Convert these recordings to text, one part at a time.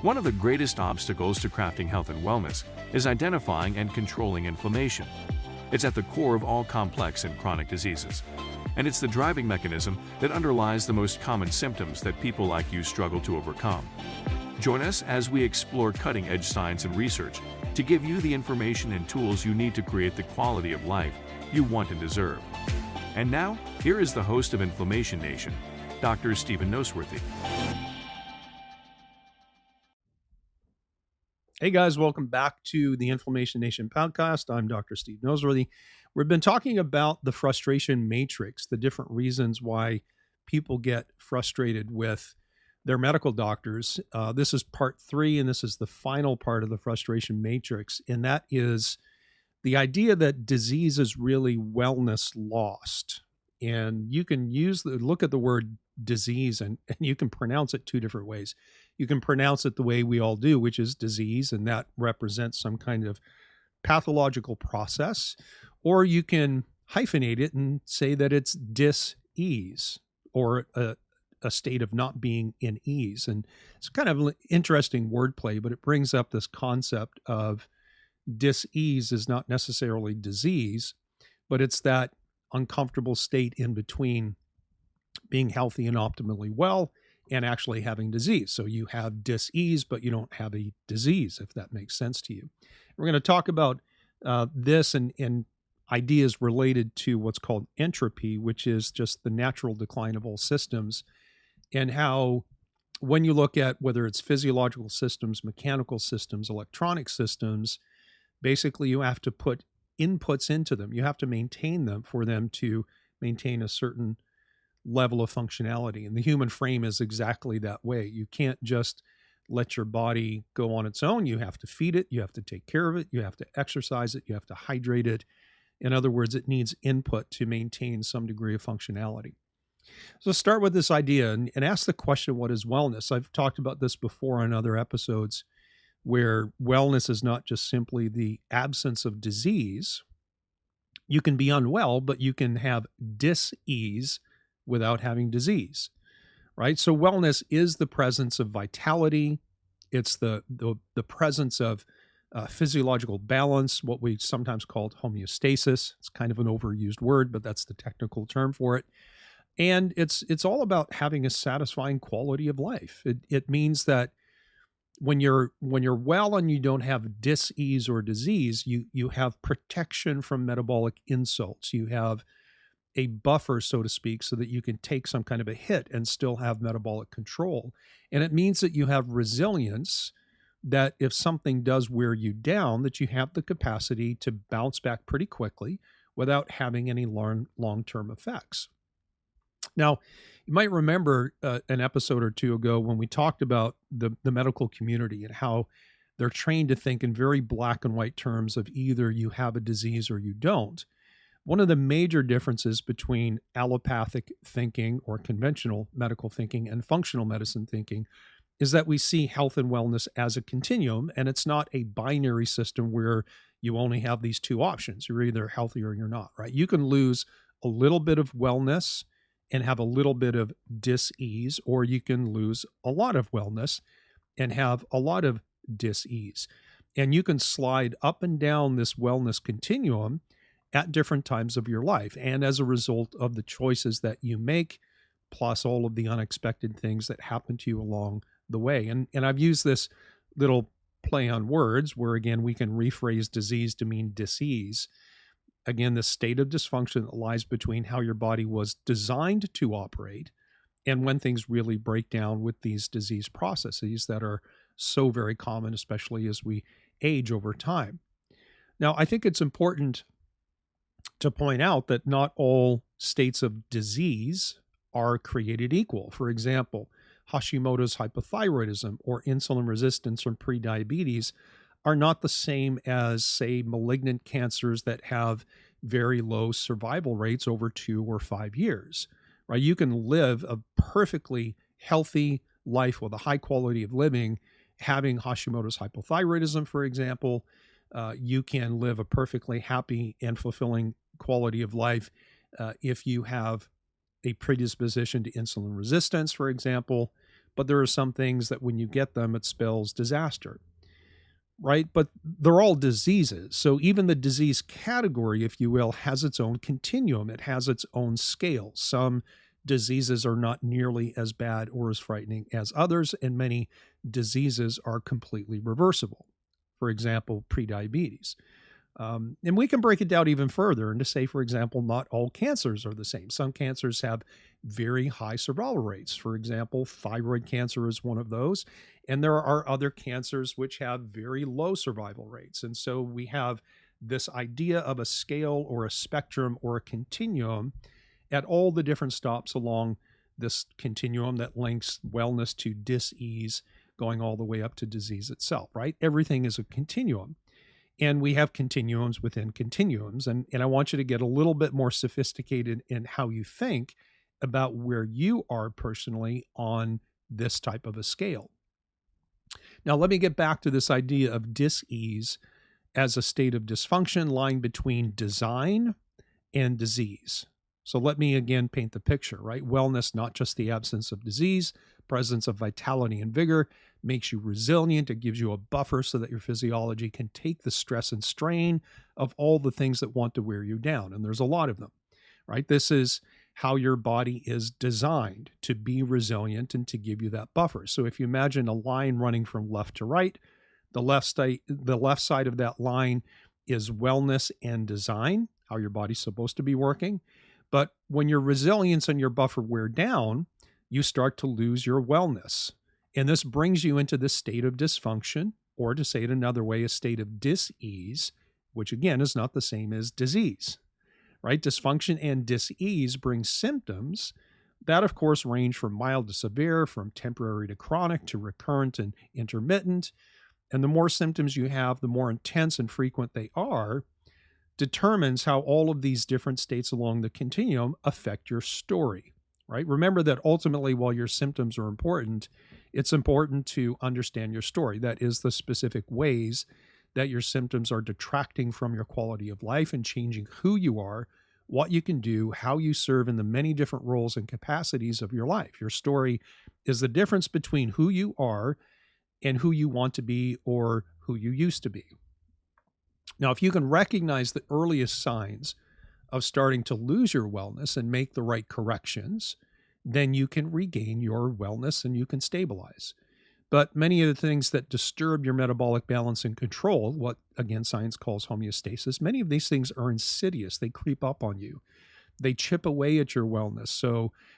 One of the greatest obstacles to crafting health and wellness is identifying and controlling inflammation. It's at the core of all complex and chronic diseases, and it's the driving mechanism that underlies the most common symptoms that people like you struggle to overcome. Join us as we explore cutting-edge science and research to give you the information and tools you need to create the quality of life you want and deserve. And now, here is the host of Inflammation Nation, Dr. Stephen Noseworthy. Hey guys, welcome back to the Inflammation Nation podcast. I'm Dr. Steve Noseworthy. We've been talking about the frustration matrix, the different reasons why people get frustrated with their medical doctors. This is part 3, and this is the final part of the frustration matrix, and that is the idea that disease is really wellness lost. And you can look at the word disease and you can pronounce it 2 different ways. You can pronounce it the way we all do, which is disease, and that represents some kind of pathological process. Or you can hyphenate it and say that it's dis-ease, or a state of not being in ease. And it's kind of an interesting wordplay, but it brings up this concept of dis-ease is not necessarily disease, but it's that uncomfortable state in between being healthy and optimally well and actually having disease. So you have dis-ease, but you don't have a disease, if that makes sense to you. We're going to talk about this and ideas related to what's called entropy, which is just the natural decline of all systems, and how when you look at whether it's physiological systems, mechanical systems, electronic systems, basically you have to put inputs into them. You have to maintain them for them to maintain a certain level of functionality. And the human frame is exactly that way. You can't just let your body go on its own. You have to feed it. You have to take care of it. You have to exercise it. You have to hydrate it. In other words, it needs input to maintain some degree of functionality. So start with this idea and ask the question, what is wellness? I've talked about this before in other episodes, where wellness is not just simply the absence of disease. You can be unwell, but you can have dis-ease without having disease, right? So wellness is the presence of vitality. It's the presence of physiological balance, what we sometimes call homeostasis. It's kind of an overused word, but that's the technical term for it. And it's all about having a satisfying quality of life. It means that when you're well and you don't have dis-ease or disease, you have protection from metabolic insults. You have a buffer, so to speak, so that you can take some kind of a hit and still have metabolic control. And it means that you have resilience, that if something does wear you down, that you have the capacity to bounce back pretty quickly without having any long-term effects. Now, you might remember an episode or 2 ago when we talked about the medical community and how they're trained to think in very black and white terms of either you have a disease or you don't. One of the major differences between allopathic thinking or conventional medical thinking and functional medicine thinking is that we see health and wellness as a continuum, and it's not a binary system where you only have these 2 options. You're either healthy or you're not, right? You can lose a little bit of wellness and have a little bit of dis-ease, or you can lose a lot of wellness and have a lot of dis-ease. And you can slide up and down this wellness continuum at different times of your life, and as a result of the choices that you make, plus all of the unexpected things that happen to you along the way. And I've used this little play on words where, again, we can rephrase disease to mean dis-ease. Again, the state of dysfunction that lies between how your body was designed to operate and when things really break down with these disease processes that are so very common, especially as we age over time. Now, I think it's important to point out that not all states of disease are created equal. For example, Hashimoto's hypothyroidism or insulin resistance or prediabetes are not the same as, say, malignant cancers that have very low survival rates over 2 or 5 years, right? You can live a perfectly healthy life with a high quality of living, having Hashimoto's hypothyroidism, for example. You can live a perfectly happy and fulfilling quality of life if you have a predisposition to insulin resistance, for example. but there are some things that when you get them, it spells disaster, right? But they're all diseases. So even the disease category, if you will, has its own continuum. It has its own scale. Some diseases are not nearly as bad or as frightening as others, and many diseases are completely reversible. For example, prediabetes. And we can break it down even further and to say, for example, not all cancers are the same. Some cancers have very high survival rates. For example, thyroid cancer is one of those. And there are other cancers which have very low survival rates. And so we have this idea of a scale or a spectrum or a continuum at all the different stops along this continuum that links wellness to dis-ease, going all the way up to disease itself, right? Everything is a continuum. And we have continuums within continuums. And I want you to get a little bit more sophisticated in how you think about where you are personally on this type of a scale. Now, let me get back to this idea of dis-ease as a state of dysfunction lying between design and disease. So let me again paint the picture, right? Wellness, not just the absence of disease, presence of vitality and vigor, makes you resilient. It gives you a buffer so that your physiology can take the stress and strain of all the things that want to wear you down. And there's a lot of them, right? This is how your body is designed to be resilient and to give you that buffer. So if you imagine a line running from left to right, the left side of that line is wellness and design, how your body's supposed to be working. But when your resilience and your buffer wear down, you start to lose your wellness. And this brings you into this state of dysfunction, or to say it another way, a state of dis-ease, which again is not the same as disease, right? Dysfunction and dis-ease bring symptoms that, of course, range from mild to severe, from temporary to chronic to recurrent and intermittent. And the more symptoms you have, the more intense and frequent they are, determines how all of these different states along the continuum affect your story, right? Remember that ultimately, while your symptoms are important, it's important to understand your story. That is, the specific ways that your symptoms are detracting from your quality of life and changing who you are, what you can do, how you serve in the many different roles and capacities of your life. Your story is the difference between who you are and who you want to be or who you used to be. Now, if you can recognize the earliest signs of starting to lose your wellness and make the right corrections, then you can regain your wellness and you can stabilize. But many of the things that disturb your metabolic balance and control, what again science calls homeostasis, many of these things are insidious. They creep up on you. They chip away at your wellness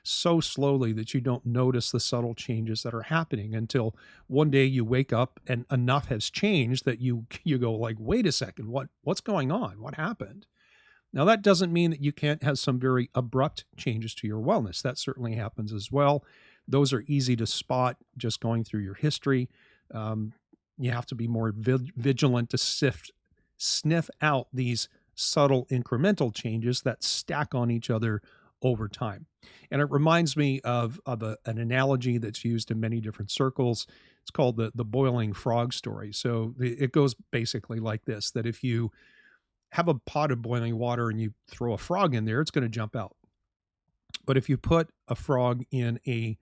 so slowly that you don't notice the subtle changes that are happening until one day you wake up and enough has changed that you go like, wait a second, what's going on? What happened? Now, that doesn't mean that you can't have some very abrupt changes to your wellness. That certainly happens as well. Those are easy to spot just going through your history. You have to be more vigilant to sniff out these subtle incremental changes that stack on each other over time. And it reminds me of an analogy that's used in many different circles. It's called the boiling frog story. So it goes basically like this, that if you have a pot of boiling water and you throw a frog in there, it's going to jump out. But if you put a frog in a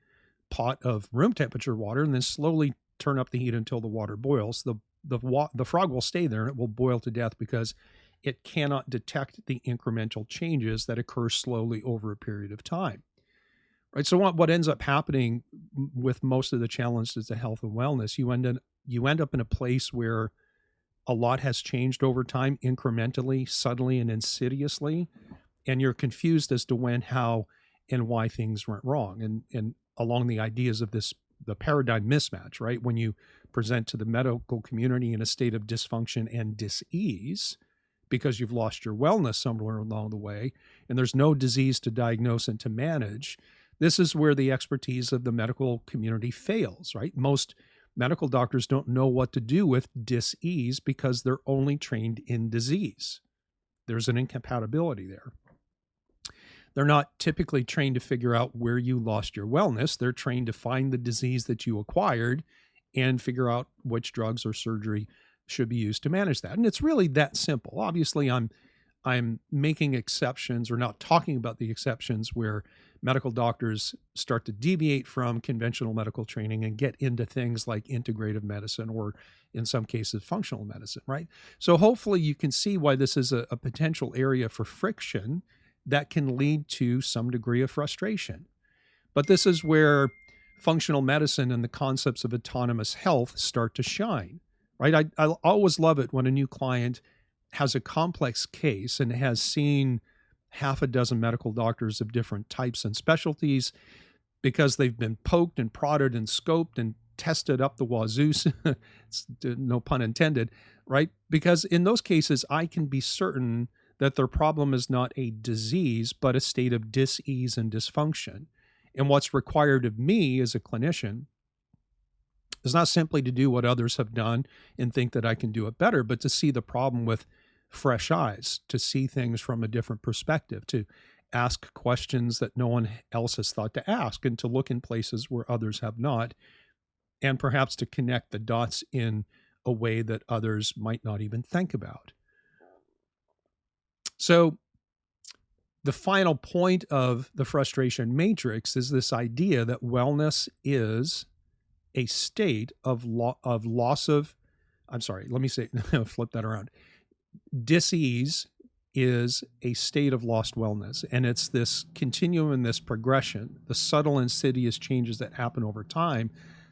pot of room temperature water and then slowly turn up the heat until the water boils, the frog will stay there and it will boil to death because it cannot detect the incremental changes that occur slowly over a period of time. Right? So what ends up happening with most of the challenges to health and wellness, you end up in a place where a lot has changed over time, incrementally, subtly, and insidiously, and you're confused as to when, how, and why things went wrong. And along the ideas of the paradigm mismatch, right? When you present to the medical community in a state of dysfunction and dis-ease, because you've lost your wellness somewhere along the way, and there's no disease to diagnose and to manage, this is where the expertise of the medical community fails, right? Most medical doctors don't know what to do with dis-ease because they're only trained in disease. There's an incompatibility there. They're not typically trained to figure out where you lost your wellness. They're trained to find the disease that you acquired and figure out which drugs or surgery should be used to manage that. And it's really that simple. Obviously, I'm I'm making exceptions or not talking about the exceptions where medical doctors start to deviate from conventional medical training and get into things like integrative medicine or in some cases functional medicine, right? So hopefully you can see why this is a potential area for friction that can lead to some degree of frustration. But this is where functional medicine and the concepts of autonomous health start to shine, right? I always love it when a new client has a complex case and has seen half a dozen medical doctors of different types and specialties because they've been poked and prodded and scoped and tested up the wazoo, no pun intended, right? Because in those cases, I can be certain that their problem is not a disease, but a state of dis-ease and dysfunction. And what's required of me as a clinician is not simply to do what others have done and think that I can do it better, but to see the problem with fresh eyes, to see things from a different perspective, to ask questions that no one else has thought to ask, and to look in places where others have not, and perhaps to connect the dots in a way that others might not even think about. So the final point of the frustration matrix is this idea that wellness is a state of loss of, I'm sorry, let me say, flip that around. Dis-ease is a state of lost wellness. And it's this continuum and this progression, the subtle insidious changes that happen over time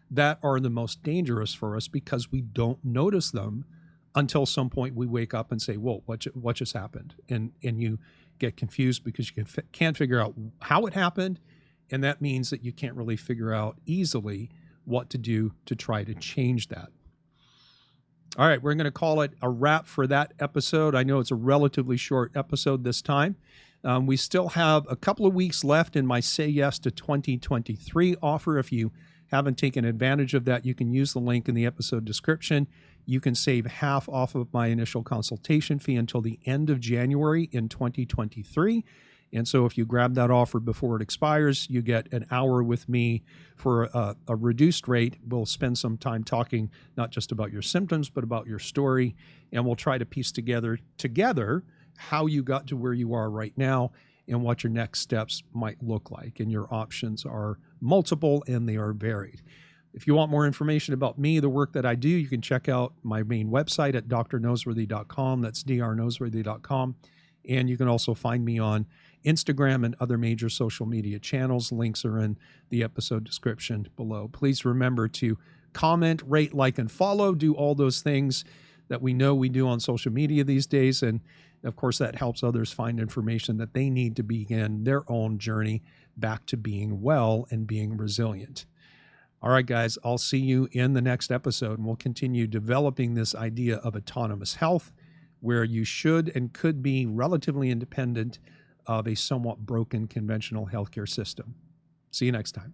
that are the most dangerous for us because we don't notice them until some point we wake up and say, whoa, what just happened? And you get confused because you can't figure out how it happened. And that means that you can't really figure out easily what to do to try to change that. All right, we're going to call it a wrap for that episode. I know it's a relatively short episode this time. We still have a couple of weeks left in my Say Yes to 2023 offer. If you haven't taken advantage of that, you can use the link in the episode description. You can save half off of my initial consultation fee until the end of January in 2023. And so if you grab that offer before it expires, you get an hour with me for a reduced rate. We'll spend some time talking not just about your symptoms, but about your story. And we'll try to piece together how you got to where you are right now and what your next steps might look like. And your options are multiple and they are varied. If you want more information about me, the work that I do, you can check out my main website at drnoseworthy.com. That's drnoseworthy.com. And you can also find me on Instagram and other major social media channels. Links are in the episode description below. Please remember to comment, rate, like, and follow. Do all those things that we know we do on social media these days. And of course, that helps others find information that they need to begin their own journey back to being well and being resilient. All right, guys, I'll see you in the next episode, and we'll continue developing this idea of autonomous health, where you should and could be relatively independent of a somewhat broken conventional healthcare system. See you next time.